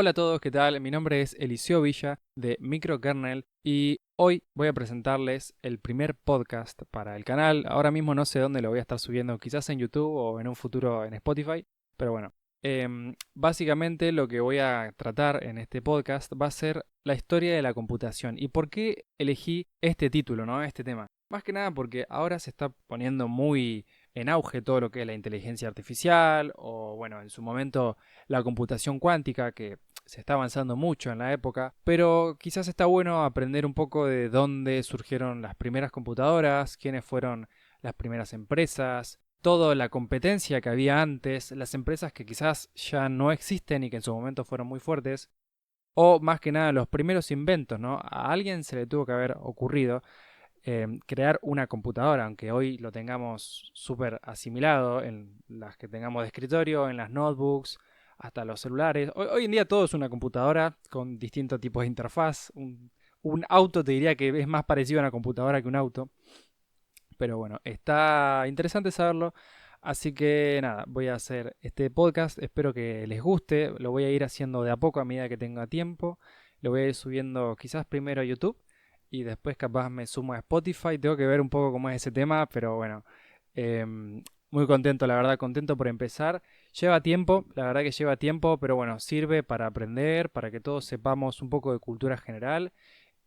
Hola a todos, ¿qué tal? Mi nombre es Eliseo Villa de Microkernel y hoy voy a presentarles el primer podcast para el canal. Ahora mismo no sé dónde lo voy a estar subiendo, quizás en YouTube o en un futuro en Spotify, pero bueno. Básicamente lo que voy a tratar en este podcast va a ser la historia de la computación y por qué elegí este título, ¿no? Este tema. Más que nada porque ahora se está poniendo muy en auge todo lo que es la inteligencia artificial o bueno, en su momento la computación cuántica, que se está avanzando mucho en la época, pero quizás está bueno aprender un poco de dónde surgieron las primeras computadoras, quiénes fueron las primeras empresas, toda la competencia que había antes, las empresas que quizás ya no existen y que en su momento fueron muy fuertes, o más que nada los primeros inventos, ¿no? A alguien se le tuvo que haber ocurrido crear una computadora, aunque hoy lo tengamos súper asimilado en las que tengamos de escritorio, en las notebooks, hasta los celulares. Hoy en día todo es una computadora con distintos tipos de interfaz. Un auto te diría que es más parecido a una computadora que un auto. Pero bueno, está interesante saberlo. Así que nada, voy a hacer este podcast. Espero que les guste. Lo voy a ir haciendo de a poco a medida que tenga tiempo. Lo voy a ir subiendo quizás primero a YouTube y después capaz me sumo a Spotify. Tengo que ver un poco cómo es ese tema, pero bueno, muy contento, la verdad, contento por empezar. Lleva tiempo, la verdad que lleva tiempo, pero bueno, sirve para aprender, para que todos sepamos un poco de cultura general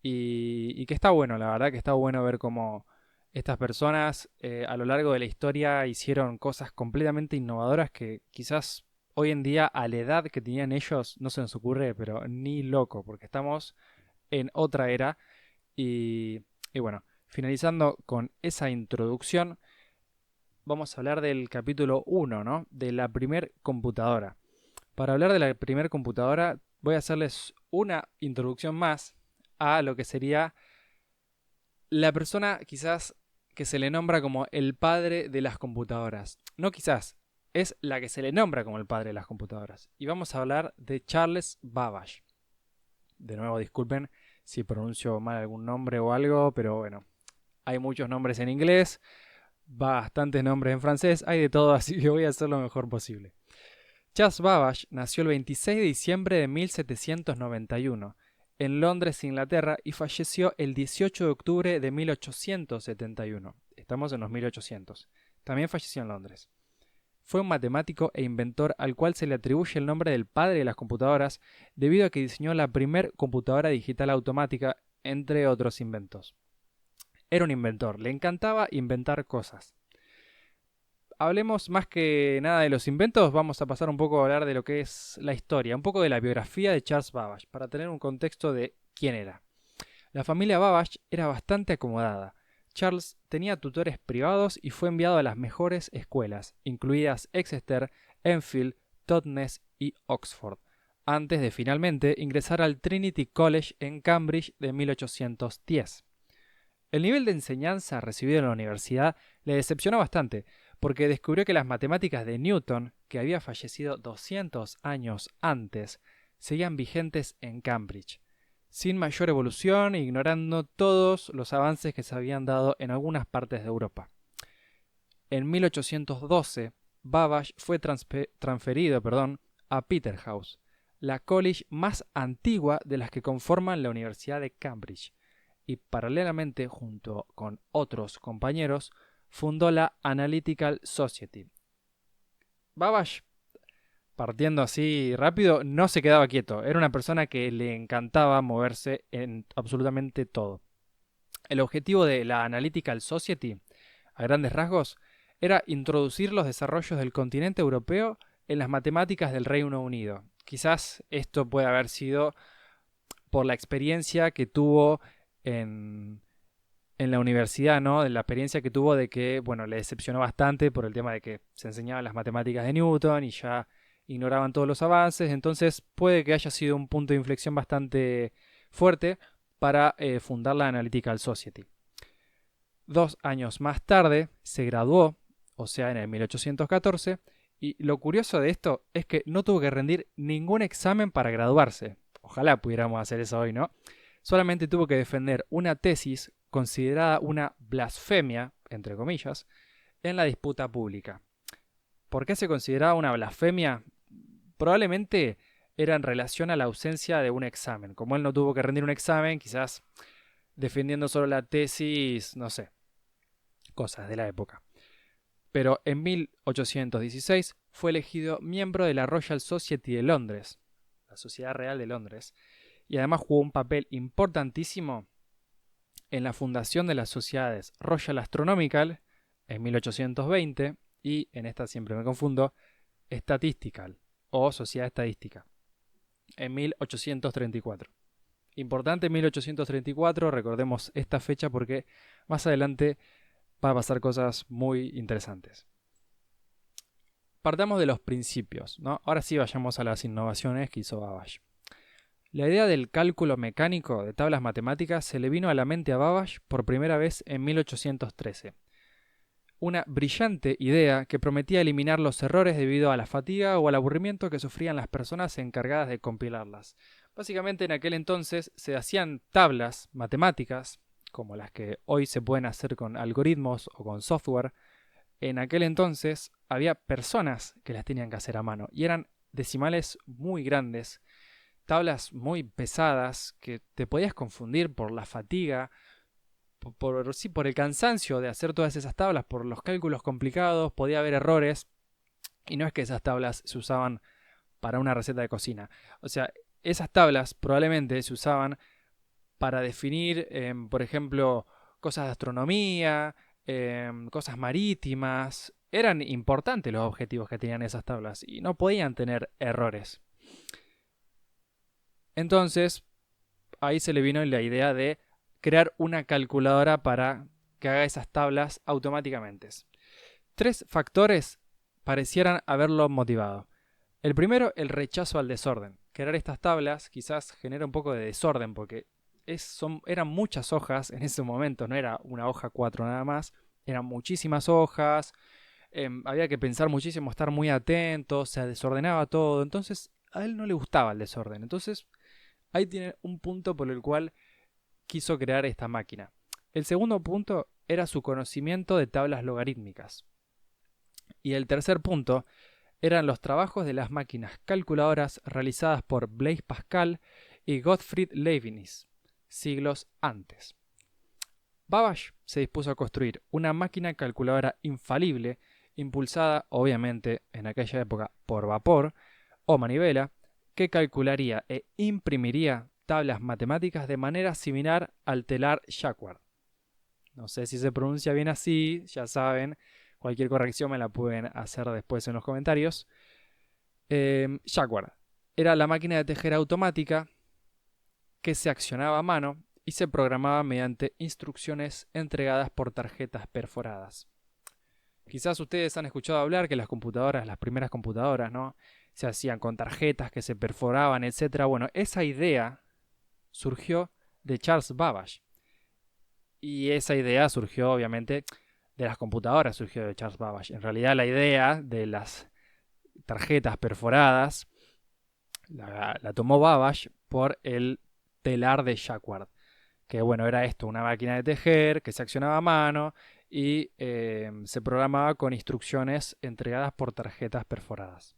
y que está bueno, la verdad que está bueno ver cómo estas personas a lo largo de la historia hicieron cosas completamente innovadoras que quizás hoy en día a la edad que tenían ellos no se nos ocurre, pero ni loco, porque estamos en otra era y, y bueno, finalizando con esa introducción, vamos a hablar del capítulo uno, ¿no? De la primer computadora. Para hablar de la primer computadora voy a hacerles una introducción más a lo que sería la persona quizás que se le nombra como el padre de las computadoras. No quizás, es la que se le nombra como el padre de las computadoras. Y vamos a hablar de Charles Babbage. De nuevo, disculpen si pronuncio mal algún nombre o algo, pero bueno, hay muchos nombres en inglés, bastantes nombres en francés, hay de todo, así que voy a hacer lo mejor posible. Charles Babbage nació el 26 de diciembre de 1791 en Londres, Inglaterra, y falleció el 18 de octubre de 1871. Estamos en los 1800. También falleció en Londres. Fue un matemático e inventor al cual se le atribuye el nombre del padre de las computadoras debido a que diseñó la primer computadora digital automática, entre otros inventos. Era un inventor, le encantaba inventar cosas. Hablemos más que nada de los inventos, vamos a pasar un poco a hablar de lo que es la historia, un poco de la biografía de Charles Babbage, para tener un contexto de quién era. La familia Babbage era bastante acomodada. Charles tenía tutores privados y fue enviado a las mejores escuelas, incluidas Exeter, Enfield, Totnes y Oxford, antes de finalmente ingresar al Trinity College en Cambridge de 1810. El nivel de enseñanza recibido en la universidad le decepcionó bastante, porque descubrió que las matemáticas de Newton, que había fallecido 200 años antes, seguían vigentes en Cambridge, sin mayor evolución e ignorando todos los avances que se habían dado en algunas partes de Europa. En 1812, Babbage fue transferido a Peterhouse, la college más antigua de las que conforman la Universidad de Cambridge, y paralelamente, junto con otros compañeros, fundó la Analytical Society. Babbage, partiendo así rápido, no se quedaba quieto. Era una persona que le encantaba moverse en absolutamente todo. El objetivo de la Analytical Society, a grandes rasgos, era introducir los desarrollos del continente europeo en las matemáticas del Reino Unido. Quizás esto puede haber sido por la experiencia que tuvo en, en la universidad, ¿no? De la experiencia que tuvo de que, bueno, le decepcionó bastante por el tema de que se enseñaban las matemáticas de Newton y ya ignoraban todos los avances, entonces puede que haya sido un punto de inflexión bastante fuerte para fundar la Analytical Society. 2 años más tarde se graduó, o sea, en el 1814, y lo curioso de esto es que no tuvo que rendir ningún examen para graduarse. Ojalá pudiéramos hacer eso hoy, ¿no? Solamente tuvo que defender una tesis considerada una blasfemia, entre comillas, en la disputa pública. ¿Por qué se consideraba una blasfemia? Probablemente era en relación a la ausencia de un examen. Como él no tuvo que rendir un examen, quizás defendiendo solo la tesis, no sé, cosas de la época. Pero en 1816 fue elegido miembro de la Royal Society de Londres, la Sociedad Real de Londres, y además jugó un papel importantísimo en la fundación de las sociedades Royal Astronomical en 1820 y, en esta siempre me confundo, Statistical o Sociedad Estadística en 1834. Importante 1834, recordemos esta fecha porque más adelante va a pasar cosas muy interesantes. Partamos de los principios, ¿no? Ahora sí vayamos a las innovaciones que hizo Babbage. La idea del cálculo mecánico de tablas matemáticas se le vino a la mente a Babbage por primera vez en 1813. Una brillante idea que prometía eliminar los errores debido a la fatiga o al aburrimiento que sufrían las personas encargadas de compilarlas. Básicamente en aquel entonces se hacían tablas matemáticas, como las que hoy se pueden hacer con algoritmos o con software. En aquel entonces había personas que las tenían que hacer a mano y eran decimales muy grandes, tablas muy pesadas que te podías confundir por la fatiga, por el cansancio de hacer todas esas tablas, por los cálculos complicados, podía haber errores y no es que esas tablas se usaban para una receta de cocina. O sea, esas tablas probablemente se usaban para definir, por ejemplo, cosas de astronomía, cosas marítimas. Eran importantes los objetivos que tenían esas tablas y no podían tener errores. Entonces, ahí se le vino la idea de crear una calculadora para que haga esas tablas automáticamente. 3 factores parecieran haberlo motivado. El primero, el rechazo al desorden. Crear estas tablas quizás genera un poco de desorden porque eran muchas hojas en ese momento, no era una hoja 4 nada más, eran muchísimas hojas, había que pensar muchísimo, estar muy atento, se desordenaba todo, entonces a él no le gustaba el desorden. Entonces ahí tiene un punto por el cual quiso crear esta máquina. El segundo punto era su conocimiento de tablas logarítmicas. Y el tercer punto eran los trabajos de las máquinas calculadoras realizadas por Blaise Pascal y Gottfried Leibniz, siglos antes. Babbage se dispuso a construir una máquina calculadora infalible, impulsada obviamente en aquella época por vapor o manivela, que calcularía e imprimiría tablas matemáticas de manera similar al telar Jacquard. No sé si se pronuncia bien así, ya saben, cualquier corrección me la pueden hacer después en los comentarios. Jacquard era la máquina de tejer automática que se accionaba a mano y se programaba mediante instrucciones entregadas por tarjetas perforadas. Quizás ustedes han escuchado hablar que las computadoras, las primeras computadoras, ¿no?, se hacían con tarjetas que se perforaban, etc. Bueno, esa idea surgió de Charles Babbage. Y esa idea surgió, obviamente, de las computadoras, surgió de Charles Babbage. En realidad, la idea de las tarjetas perforadas la tomó Babbage por el telar de Jacquard. Que, bueno, era esto, una máquina de tejer que se accionaba a mano y se programaba con instrucciones entregadas por tarjetas perforadas.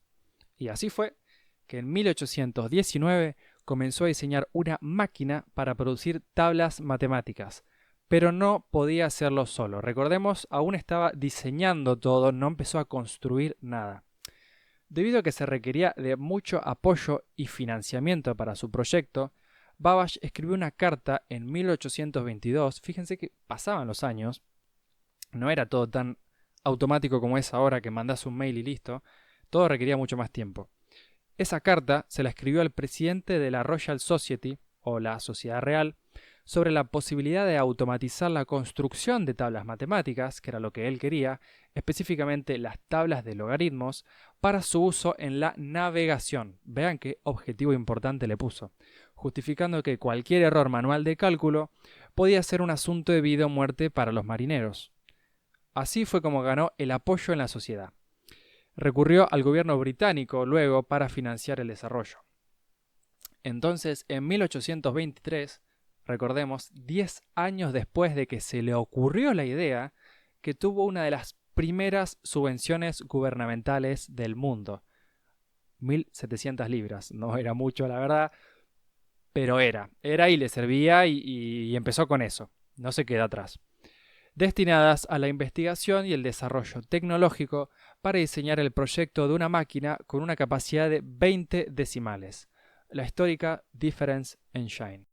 Y así fue que en 1819 comenzó a diseñar una máquina para producir tablas matemáticas, pero no podía hacerlo solo. Recordemos, aún estaba diseñando todo, no empezó a construir nada. Debido a que se requería de mucho apoyo y financiamiento para su proyecto, Babbage escribió una carta en 1822. Fíjense que pasaban los años, no era todo tan automático como es ahora que mandás un mail y listo, todo requería mucho más tiempo. Esa carta se la escribió al presidente de la Royal Society, o la Sociedad Real, sobre la posibilidad de automatizar la construcción de tablas matemáticas, que era lo que él quería, específicamente las tablas de logaritmos, para su uso en la navegación. Vean qué objetivo importante le puso, justificando que cualquier error manual de cálculo podía ser un asunto de vida o muerte para los marineros. Así fue como ganó el apoyo en la sociedad. Recurrió al gobierno británico luego para financiar el desarrollo. Entonces, en 1823, recordemos, 10 años después de que se le ocurrió la idea, que tuvo una de las primeras subvenciones gubernamentales del mundo. 1.700 libras. No era mucho, la verdad, pero era y le servía y empezó con eso. No se queda atrás. Destinadas a la investigación y el desarrollo tecnológico para diseñar el proyecto de una máquina con una capacidad de 20 decimales, la histórica Difference Engine.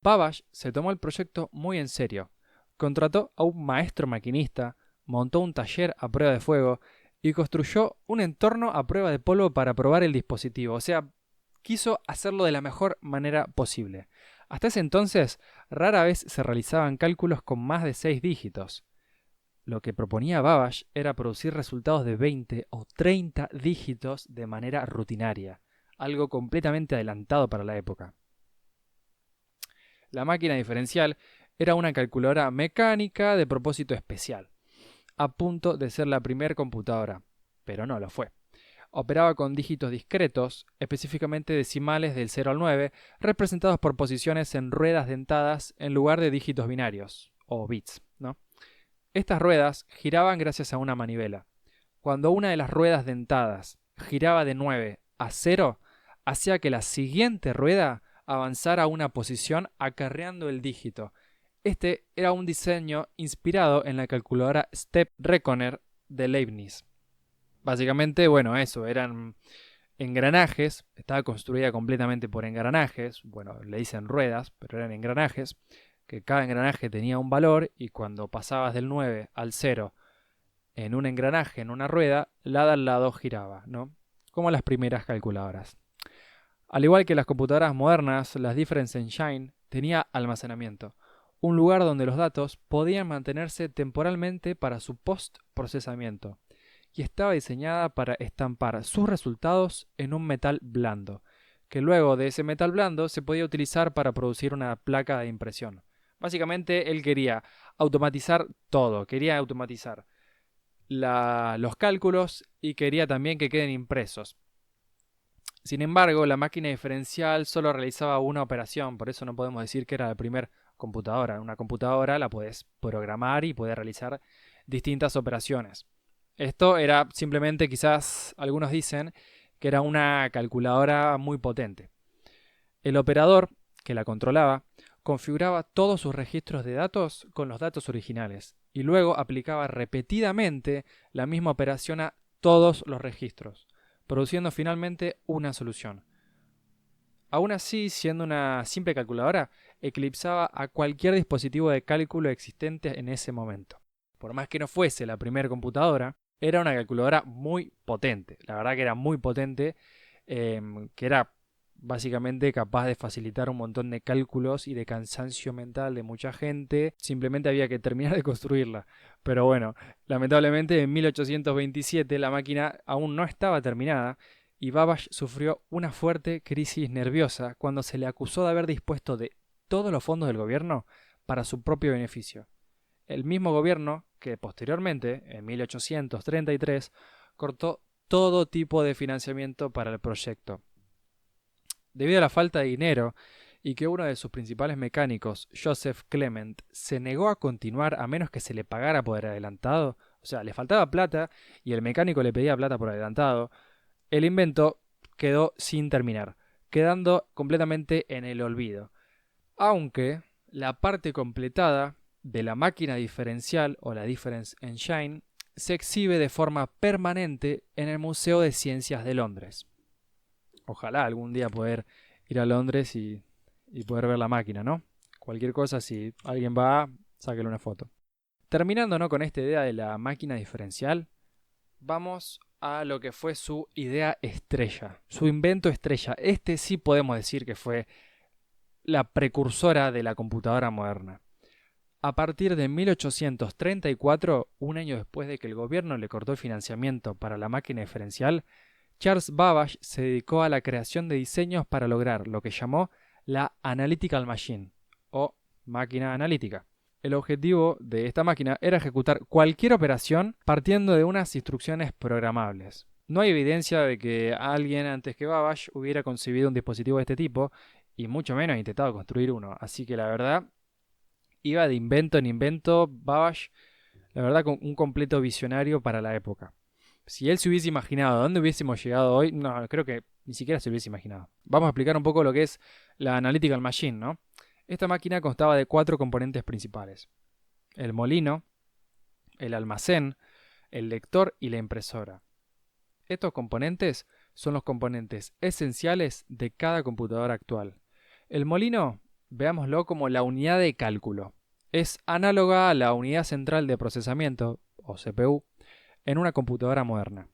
Babbage se tomó el proyecto muy en serio. Contrató a un maestro maquinista, montó un taller a prueba de fuego y construyó un entorno a prueba de polvo para probar el dispositivo. O sea, quiso hacerlo de la mejor manera posible. Hasta ese entonces, rara vez se realizaban cálculos con más de 6 dígitos. Lo que proponía Babbage era producir resultados de 20 o 30 dígitos de manera rutinaria, algo completamente adelantado para la época. La máquina diferencial era una calculadora mecánica de propósito especial, a punto de ser la primera computadora, pero no lo fue. Operaba con dígitos discretos, específicamente decimales del 0 al 9, representados por posiciones en ruedas dentadas en lugar de dígitos binarios, o bits, ¿no? Estas ruedas giraban gracias a una manivela. Cuando una de las ruedas dentadas giraba de 9 a 0, hacía que la siguiente rueda avanzara a una posición acarreando el dígito. Este era un diseño inspirado en la calculadora Step Reckoner de Leibniz. Básicamente, bueno, eso, eran engranajes, estaba construida completamente por engranajes, bueno, le dicen ruedas, pero eran engranajes, que cada engranaje tenía un valor y cuando pasabas del 9 al 0 en un engranaje, en una rueda, la de al lado giraba, ¿no? Como las primeras calculadoras. Al igual que las computadoras modernas, las Difference Engine tenía almacenamiento, un lugar donde los datos podían mantenerse temporalmente para su post-procesamiento, y estaba diseñada para estampar sus resultados en un metal blando, que luego de ese metal blando se podía utilizar para producir una placa de impresión. Básicamente él quería automatizar todo, quería automatizar los cálculos y quería también que queden impresos. Sin embargo, la máquina diferencial solo realizaba una operación, por eso no podemos decir que era la primera computadora. Una computadora la puedes programar y puede realizar distintas operaciones. Esto era simplemente, quizás algunos dicen, que era una calculadora muy potente. El operador que la controlaba configuraba todos sus registros de datos con los datos originales y luego aplicaba repetidamente la misma operación a todos los registros, produciendo finalmente una solución. Aún así, siendo una simple calculadora, eclipsaba a cualquier dispositivo de cálculo existente en ese momento. Por más que no fuese la primera computadora, era una calculadora muy potente. La verdad que era muy potente, que era básicamente capaz de facilitar un montón de cálculos y de cansancio mental de mucha gente. Simplemente había que terminar de construirla. Pero bueno, lamentablemente en 1827 la máquina aún no estaba terminada y Babbage sufrió una fuerte crisis nerviosa cuando se le acusó de haber dispuesto de todos los fondos del gobierno para su propio beneficio. El mismo gobierno que posteriormente, en 1833, cortó todo tipo de financiamiento para el proyecto. Debido a la falta de dinero y que uno de sus principales mecánicos, Joseph Clement, se negó a continuar a menos que se le pagara por adelantado, o sea, le faltaba plata y el mecánico le pedía plata por adelantado, el invento quedó sin terminar, quedando completamente en el olvido. Aunque la parte completada de la máquina diferencial o la Difference Engine se exhibe de forma permanente en el Museo de Ciencias de Londres. Ojalá algún día poder ir a Londres y poder ver la máquina, ¿no? Cualquier cosa, si alguien va, sáquele una foto. Terminando, ¿no?, con esta idea de la máquina diferencial, vamos a lo que fue su idea estrella, su invento estrella. Este sí podemos decir que fue la precursora de la computadora moderna. A partir de 1834, un año después de que el gobierno le cortó el financiamiento para la máquina diferencial, Charles Babbage se dedicó a la creación de diseños para lograr lo que llamó la Analytical Machine, o máquina analítica. El objetivo de esta máquina era ejecutar cualquier operación partiendo de unas instrucciones programables. No hay evidencia de que alguien antes que Babbage hubiera concebido un dispositivo de este tipo, y mucho menos intentado construir uno. Así que la verdad, iba de invento en invento, Babbage, la verdad, con un completo visionario para la época. Si él se hubiese imaginado dónde hubiésemos llegado hoy, no, creo que ni siquiera se hubiese imaginado. Vamos a explicar un poco lo que es la Analytical Machine, ¿no? Esta máquina constaba de 4 componentes principales: el molino, el almacén, el lector y la impresora. Estos componentes son los componentes esenciales de cada computadora actual. El molino, veámoslo como la unidad de cálculo. Es análoga a la unidad central de procesamiento, o CPU, en una computadora moderna.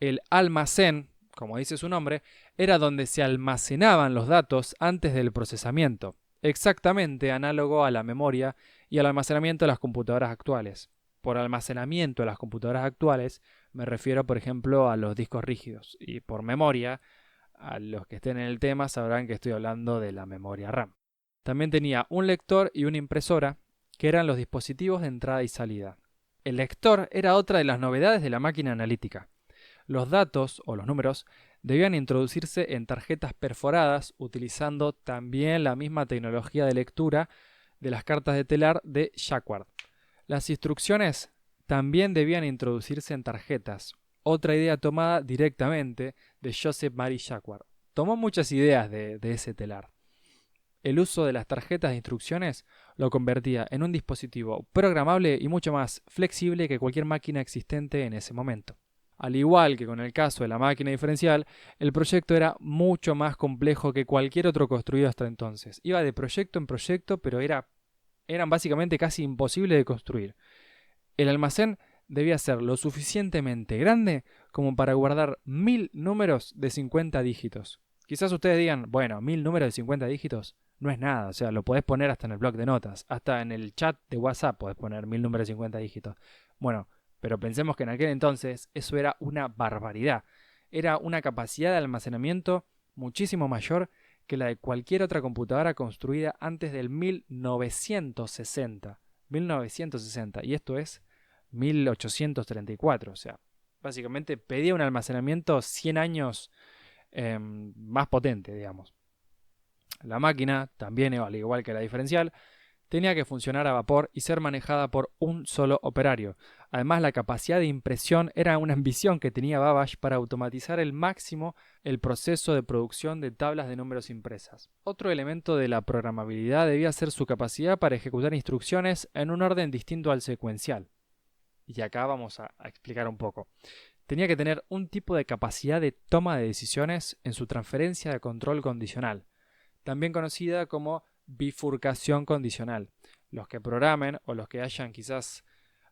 El almacén, como dice su nombre, era donde se almacenaban los datos antes del procesamiento, exactamente análogo a la memoria y al almacenamiento de las computadoras actuales. Por almacenamiento de las computadoras actuales me refiero, por ejemplo, a los discos rígidos, y por memoria, a los que estén en el tema sabrán que estoy hablando de la memoria RAM. También tenía un lector y una impresora, que eran los dispositivos de entrada y salida. El lector era otra de las novedades de la máquina analítica. Los datos, o los números, debían introducirse en tarjetas perforadas utilizando también la misma tecnología de lectura de las cartas de telar de Jacquard. Las instrucciones también debían introducirse en tarjetas, otra idea tomada directamente de Joseph Marie Jacquard. Tomó muchas ideas de ese telar. El uso de las tarjetas de instrucciones lo convertía en un dispositivo programable y mucho más flexible que cualquier máquina existente en ese momento. Al igual que con el caso de la máquina diferencial, el proyecto era mucho más complejo que cualquier otro construido hasta entonces. Iba de proyecto en proyecto, pero eran básicamente casi imposibles de construir. El almacén debía ser lo suficientemente grande como para guardar 1000 números de 50 dígitos. Quizás ustedes digan, bueno, 1000 números de 50 dígitos no es nada, o sea, lo podés poner hasta en el bloc de notas, hasta en el chat de WhatsApp podés poner 1000 números de 50 dígitos. Bueno, pero pensemos que en aquel entonces eso era una barbaridad. Era una capacidad de almacenamiento muchísimo mayor que la de cualquier otra computadora construida antes del 1960. 1960, y esto es 1834, o sea, básicamente pedía un almacenamiento 100 años más potente, digamos. La máquina, también al igual que la diferencial, tenía que funcionar a vapor y ser manejada por un solo operario. Además, la capacidad de impresión era una ambición que tenía Babbage para automatizar al máximo el proceso de producción de tablas de números impresas. Otro elemento de la programabilidad debía ser su capacidad para ejecutar instrucciones en un orden distinto al secuencial. Y acá vamos a explicar un poco. Tenía que tener un tipo de capacidad de toma de decisiones en su transferencia de control condicional, también conocida como bifurcación condicional. Los que programen o los que hayan quizás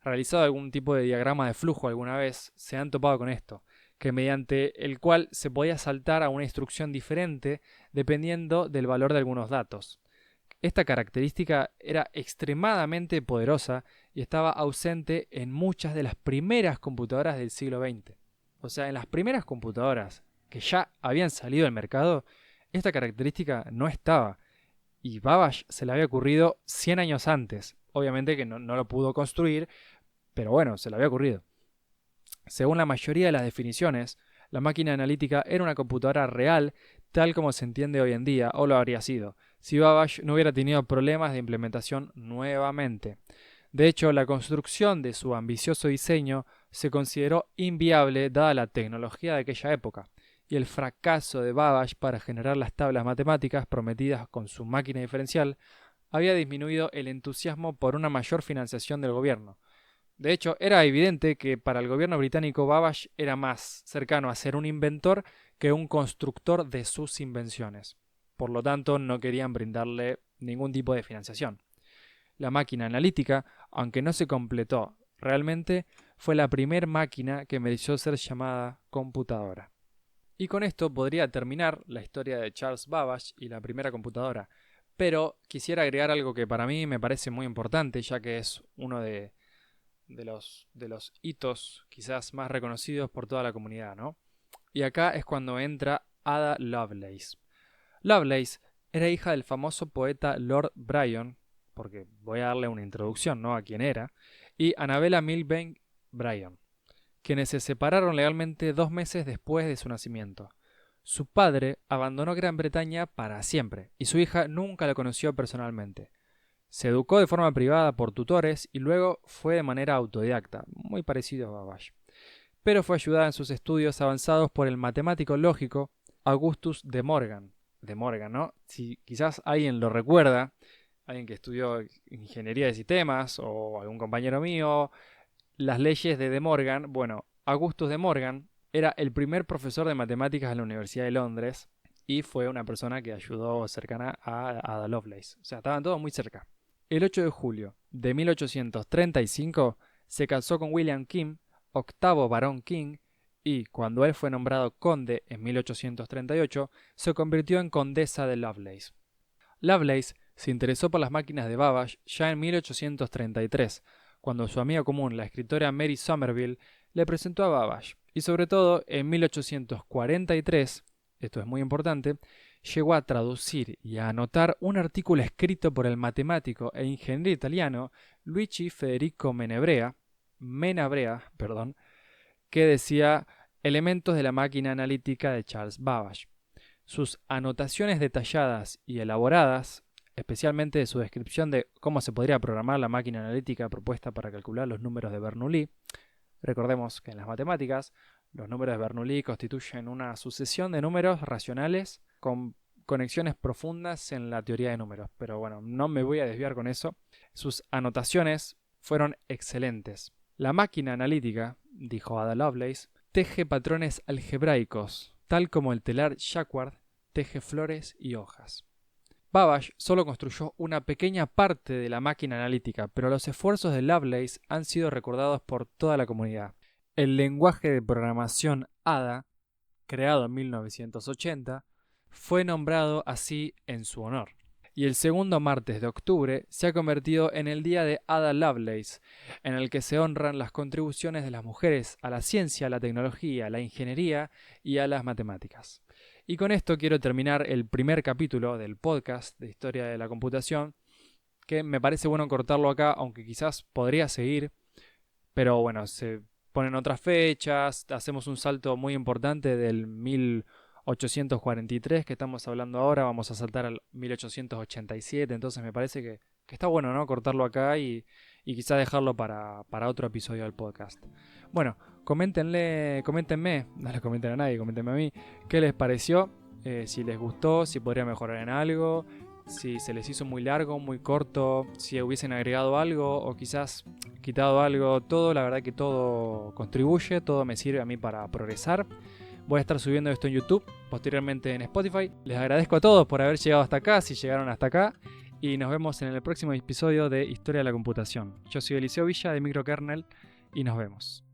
realizado algún tipo de diagrama de flujo alguna vez se han topado con esto, que mediante el cual se podía saltar a una instrucción diferente dependiendo del valor de algunos datos. Esta característica era extremadamente poderosa y estaba ausente en muchas de las primeras computadoras del siglo XX. O sea, en las primeras computadoras que ya habían salido al mercado, esta característica no estaba. Y Babbage se le había ocurrido 100 años antes. Obviamente que no lo pudo construir, pero bueno, se le había ocurrido. Según la mayoría de las definiciones, la máquina analítica era una computadora real tal como se entiende hoy en día, o lo habría sido, si Babbage no hubiera tenido problemas de implementación nuevamente. De hecho, la construcción de su ambicioso diseño se consideró inviable dada la tecnología de aquella época, y el fracaso de Babbage para generar las tablas matemáticas prometidas con su máquina diferencial había disminuido el entusiasmo por una mayor financiación del gobierno. De hecho, era evidente que para el gobierno británico Babbage era más cercano a ser un inventor que un constructor de sus invenciones. Por lo tanto, no querían brindarle ningún tipo de financiación. La máquina analítica, aunque no se completó realmente, fue la primera máquina que mereció ser llamada computadora. Y con esto podría terminar la historia de Charles Babbage y la primera computadora. Pero quisiera agregar algo que para mí me parece muy importante, ya que es uno de los hitos quizás más reconocidos por toda la comunidad, ¿no? Y acá es cuando entra Ada Lovelace. Lovelace era hija del famoso poeta Lord Byron, porque voy a darle una introducción, ¿no?, a quién era, y Annabella Milbanke Byron, quienes se separaron legalmente 2 meses después de su nacimiento. Su padre abandonó Gran Bretaña para siempre, y su hija nunca la conoció personalmente. Se educó de forma privada por tutores y luego fue de manera autodidacta, muy parecido a Babbage. pero fue ayudada en sus estudios avanzados por el matemático lógico Augustus de Morgan. De Morgan, ¿no? Si quizás alguien lo recuerda, alguien que estudió ingeniería de sistemas o algún compañero mío, las leyes de Morgan, bueno, Augustus de Morgan era el primer profesor de matemáticas en la Universidad de Londres y fue una persona que ayudó cercana a Ada Lovelace. O sea, estaban todos muy cerca. El 8 de julio de 1835 se casó con William King, octavo barón King, y cuando él fue nombrado conde en 1838, se convirtió en condesa de Lovelace. Lovelace se interesó por las máquinas de Babbage ya en 1833, cuando su amiga común, la escritora Mary Somerville, le presentó a Babbage, y sobre todo en 1843, esto es muy importante, llegó a traducir y a anotar un artículo escrito por el matemático e ingeniero italiano Luigi Federico Menabrea, que decía elementos de la máquina analítica de Charles Babbage. Sus anotaciones detalladas y elaboradas, especialmente de su descripción de cómo se podría programar la máquina analítica propuesta para calcular los números de Bernoulli. Recordemos que en las matemáticas los números de Bernoulli constituyen una sucesión de números racionales con conexiones profundas en la teoría de números. Pero bueno, no me voy a desviar con eso. Sus anotaciones fueron excelentes. La máquina analítica, dijo Ada Lovelace, teje patrones algebraicos, tal como el telar Jacquard teje flores y hojas. Babbage solo construyó una pequeña parte de la máquina analítica, pero los esfuerzos de Lovelace han sido recordados por toda la comunidad. El lenguaje de programación Ada, creado en 1980, fue nombrado así en su honor. Y el segundo martes de octubre se ha convertido en el Día de Ada Lovelace, en el que se honran las contribuciones de las mujeres a la ciencia, a la tecnología, a la ingeniería y a las matemáticas. Y con esto quiero terminar el primer capítulo del podcast de Historia de la Computación, que me parece bueno cortarlo acá, aunque quizás podría seguir, pero bueno, se ponen otras fechas, hacemos un salto muy importante del 1843 que estamos hablando ahora, vamos a saltar al 1887, entonces me parece que está bueno, ¿no? Cortarlo acá y quizá dejarlo para otro episodio del podcast. Bueno, coméntenme, no le comenten a nadie, coméntenme a mí, qué les pareció, si les gustó, si podría mejorar en algo, si se les hizo muy largo, muy corto, si hubiesen agregado algo o quizás quitado algo, todo, la verdad que todo contribuye, todo me sirve a mí para progresar. Voy a estar subiendo esto en YouTube, posteriormente en Spotify. Les agradezco a todos por haber llegado hasta acá, si llegaron hasta acá. Y nos vemos en el próximo episodio de Historia de la Computación. Yo soy Eliseo Villa de Microkernel y nos vemos.